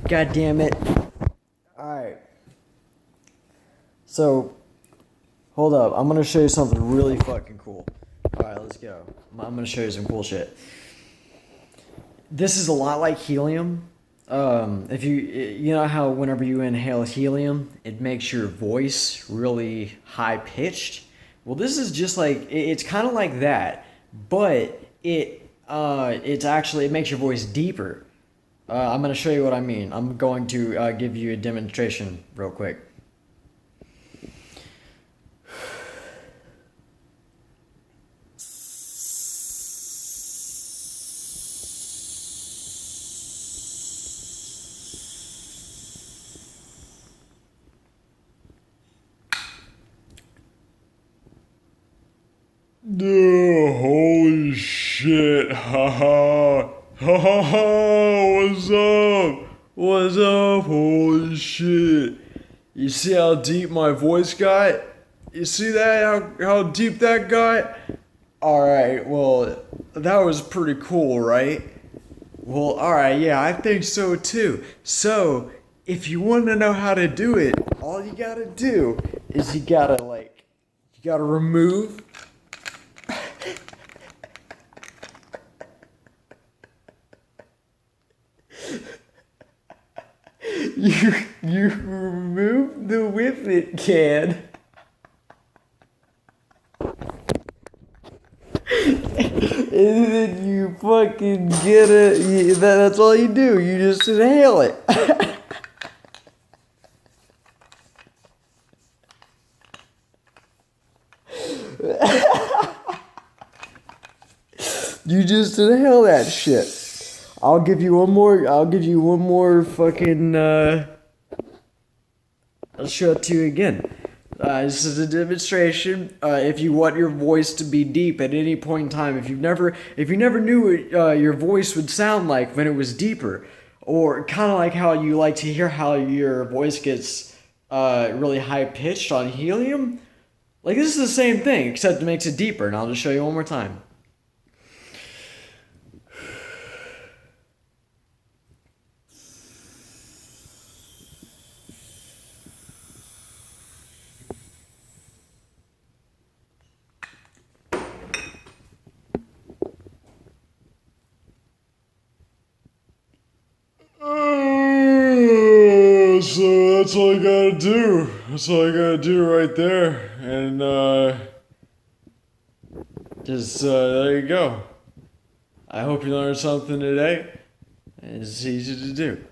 God damn it. Alright. So, hold up. I'm gonna show you something really fucking cool. Alright, let's go. I'm gonna show you some cool shit. This is a lot like helium. If you know how whenever you inhale helium, it makes your voice really high pitched. Well, this is just like it's kind of like that, but it makes your voice deeper. I'm gonna show you what I mean. I'm going to give you a demonstration real quick. Holy shit. Ha ha. What's up? What's up? Holy shit. You see how deep my voice got? You see that? How deep that got? Alright, well, that was pretty cool, right? Well, alright, yeah, I think so too. So, if you want to know how to do it, all you gotta do is you gotta remove. You remove the whippet can. And then you fucking get it. That's all you do. You just inhale it. You just inhale that shit. I'll give you one more fucking. I'll show it to you again. This is a demonstration. If you want your voice to be deep at any point in time, if you never knew what your voice would sound like when it was deeper, or kind of like how you like to hear how your voice gets really high pitched on helium, like this is the same thing except it makes it deeper. And I'll just show you one more time. So that's all I gotta do. That's all I gotta do right there. And, there you go. I hope you learned something today. It's easy to do.